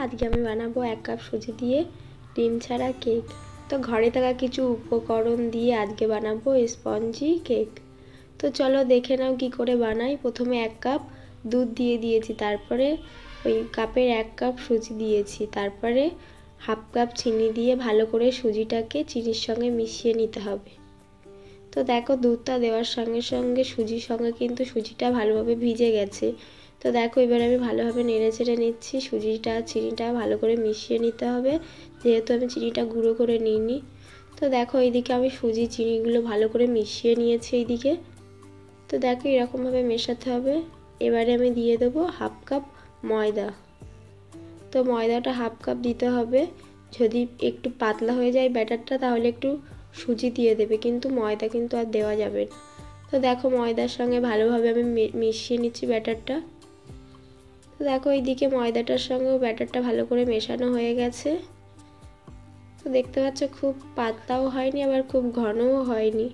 আজকে আমি বানাবো 1 কাপ সুজি দিয়ে ডিম ছাড়া কেক। তো ঘরে থাকা কিছু উপকরণ দিয়ে আজকে বানাবো স্পঞ্জি কেক। তো চলো দেখে নাও কি করে বানাই। প্রথমে 1 কাপ দুধ দিয়ে দিয়েছি, তারপরে ওই কাপের 1 কাপ সুজি দিয়েছি, তারপরে হাফ কাপ চিনি দিয়ে ভালো করে সুজিটাকে চিনির সঙ্গে মিশিয়ে নিতে হবে। তো দেখো দুধটা দেওয়ার সঙ্গে সঙ্গে সুজির সঙ্গে কিন্তু সুজিটা ভালোভাবে ভিজে গেছে। তো দেখো এবার আমি ভালোভাবে নেড়ে চেড়ে নিচ্ছি। সুজিটা চিনিটা ভালো করে মিশিয়ে নিতে হবে, যেহেতু আমি চিনিটা গুঁড়ো করে নিইনি। তো দেখো এইদিকে আমি সুজি চিনিগুলো ভালো করে মিশিয়ে নিয়েছি এইদিকে। তো দেখো এরকমভাবে মেশাতে হবে। এবারে আমি দিয়ে দেবো হাফ কাপ ময়দা। তো ময়দাটা হাফ কাপ দিতে হবে। যদি একটু পাতলা হয়ে যায় ব্যাটারটা তাহলে একটু সুজি দিয়ে দেবে, কিন্তু ময়দা কিন্তু আর দেওয়া যাবে না। তো দেখো ময়দার সঙ্গে ভালোভাবে আমি মিশিয়ে নিচ্ছি ব্যাটারটা। তো দেখো এইদিকে ময়দাটার সঙ্গেও ব্যাটারটা ভালো করে মেশানো হয়ে গেছে। তো দেখতে পাচ্ছ খুব পাতলাও হয়নি আবার খুব ঘনও হয়নি।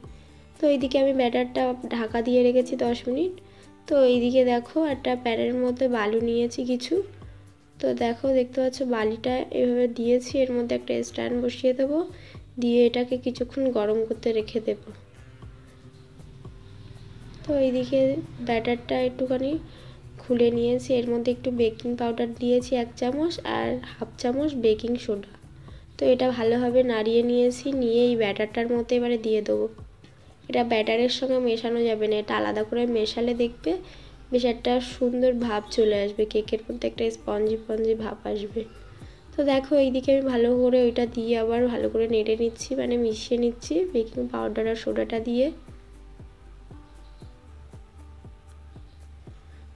তো এইদিকে আমি ব্যাটারটা ঢাকা দিয়ে রেখেছি 10 মিনিট। তো এইদিকে দেখো একটা প্যানের মধ্যে বালু নিয়েছি কিছু। তো দেখো দেখতে পাচ্ছ বালিটা এভাবে দিয়েছি, এর মধ্যে একটা স্ট্যান্ড বসিয়ে দেবো, দিয়ে এটাকে কিছুক্ষণ গরম করতে রেখে দেব। তো এইদিকে ব্যাটারটা একটুখানি খুলে নিয়েছি, এর মধ্যে একটু বেকিং পাউডার দিয়েছি 1 চামচ আর হাফ চামচ বেকিং সোডা। তো এটা ভালোভাবে নাড়িয়ে নিয়েছি, নিয়ে এই ব্যাটারটার মধ্যে এবারে দিয়ে দেবো। এটা ব্যাটারের সঙ্গে মেশানো যাবে না, এটা আলাদা করে মেশালে দেখবে বেশ একটা সুন্দর ভাব চলে আসবে, কেকের মধ্যে একটা স্পঞ্জি স্পঞ্জি ভাব আসবে। তো দেখো এইদিকে আমি ভালো করে ওইটা দিয়ে আবার ভালো করে নেড়ে নিচ্ছি, মানে মিশিয়ে নিচ্ছি বেকিং পাউডার আর সোডাটা দিয়ে।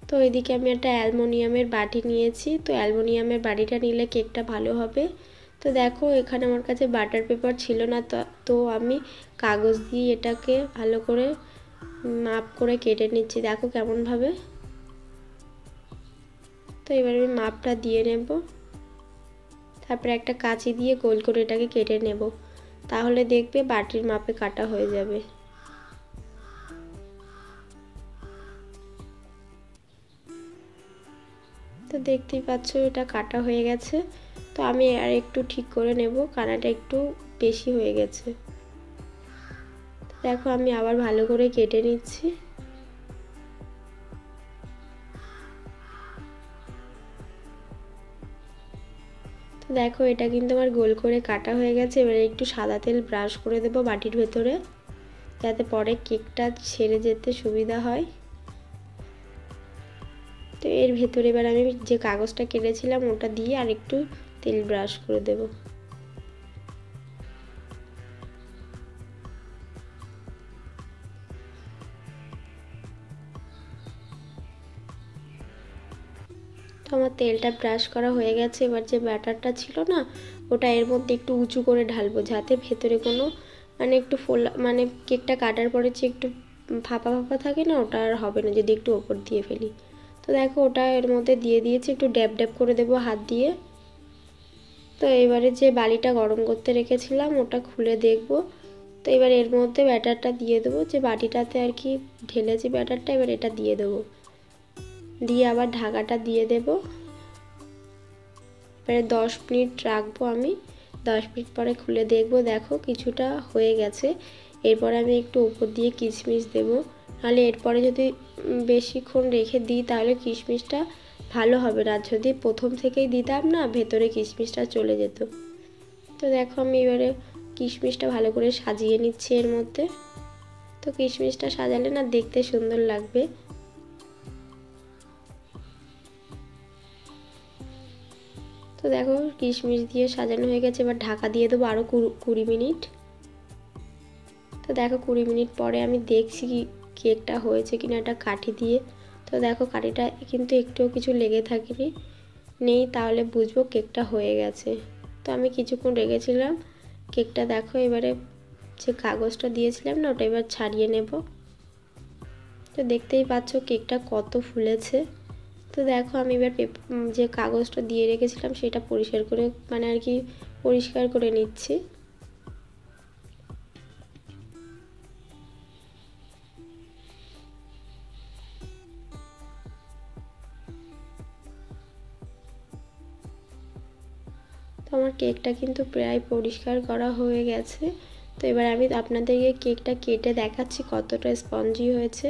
তো এইদিকে আমি একটা অ্যালুমিনিয়ামের বাটি নিয়েছি। তো অ্যালুমিনিয়ামের বাটিটা নিলে কেকটা ভালো হবে। তো দেখো এখানে আমার কাছে বাটার পেপার ছিল না, তো আমি কাগজ দিয়ে এটাকে ভালো করে মাপ করে কেটে নিচ্ছি। দেখো কেমনভাবে। তো এবার আমি মাপটা দিয়ে নেব, তারপরে একটা কাঁচি দিয়ে গোল করে এটাকে কেটে নেব, তাহলে দেখবে বাটির মাপে কাটা হয়ে যাবে। তো দেখতেই পাচ্ছ এটা কাটা হয়ে গেছে। তো আমি আর একটু ঠিক করে নেব, কানাটা একটু বেশি হয়ে গেছে। দেখো আমি আবার ভালো করে কেটে নিচ্ছি। তো দেখো এটা কিন্তু আমার গোল করে কাটা হয়ে গেছে। এবারে একটু সাদা তেল ব্রাশ করে দেবো বাটির ভেতরে, যাতে পরে কেকটা ছেড়ে যেতে সুবিধা হয়। তো এর ভেতরে এবার আমি যে কাগজটা কেটেছিলাম ওটা দিয়ে আর একটু তেল ব্রাশ করে দেব। তো আমার তেলটা ব্রাশ করা হয়ে গেছে। এবার যে ব্যাটারটা ছিল না ওটা এর মধ্যে একটু উঁচু করে ঢালবো, যাতে ভেতরে কোনো মানে একটু ফোলা, মানে কেকটা কাটার পরে যে একটু ফাঁপা ফাঁপা থাকে না, ওটা আর হবে না যদি একটু ওপর দিয়ে ফেলি। তো দেখো ওটা এর মধ্যে দিয়ে দিয়েছি, একটু ড্যাব ড্যাব করে দেবো হাত দিয়ে। তো এবারে যে বালিটা গরম করতে রেখেছিলাম ওটা খুলে দেখব। তো এবার এর মধ্যে ব্যাটারটা দিয়ে দেবো, যে বাটিটাতে আর কি ঢেলেছি ব্যাটারটা, এবার এটা দিয়ে দেবো, দিয়ে আবার ঢাকাটা দিয়ে দেব। এবারে 10 মিনিট রাখবো আমি। 10 মিনিট পরে খুলে দেখব, দেখো কিছুটা হয়ে গেছে। এরপর আমি একটু উপর দিয়ে কিশমিশ দেবো, নাহলে এরপরে যদি বেশিক্ষণ রেখে দিই তাহলে কিশমিশটা ভালো হবে না। যদি প্রথম থেকেই দিতাম না ভেতরে কিশমিশটা চলে যেত। তো দেখো আমি এবারে কিশমিশটা ভালো করে সাজিয়ে নিচ্ছি এর মধ্যে। তো কিশমিশটা সাজালে না দেখতে সুন্দর লাগবে। তো দেখো কিশমিশ দিয়ে সাজানো হয়ে গেছে। এবার ঢাকা দিয়ে দেবো আরও 20 মিনিট। তো দেখো 20 মিনিট পরে আমি দেখছি কি কেকটা হয়েছে কিনা একটা কাঠি দিয়ে। তো দেখো কাঠিটা কিন্তু একটুও কিছু লেগে থাকেনি, নেই, তাহলে বুঝবো কেকটা হয়ে গেছে। তো আমি কিছুক্ষণ রেখেছিলাম কেকটা। দেখো এবারে যে কাগজটা দিয়েছিলাম না ওটা এবার ছাড়িয়ে নেব। তো দেখতেই পাচ্ছ কেকটা কত ফুলেছে। তো দেখো আমি এবার যে কাগজটা দিয়ে রেখেছিলাম সেটা পরিষ্কার করে, মানে আর কি পরিষ্কার করে নিচ্ছি। তো আমার কেকটা কিন্তু প্রায় পরিষ্কার করা হয়ে গেছে। তো এবার আমি আপনাদেরকে কেকটা কেটে দেখাচ্ছি কতটা স্পঞ্জি হয়েছে।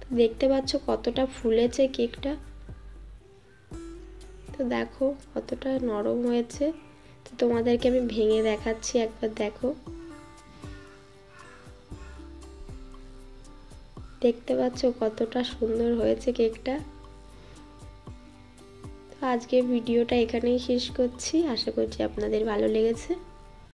তো দেখতে পাচ্ছ কতটা ফুলেছে কেকটা। তো দেখো কতটা নরম হয়েছে। তো তোমাদেরকে আমি ভেঙে দেখাচ্ছি, একবার দেখো। দেখতে পাচ্ছ কতটা সুন্দর হয়েছে কেকটা। তো আজকে ভিডিওটা এখানেই শেষ করছি। আশা করছি আপনাদের ভালো লেগেছে।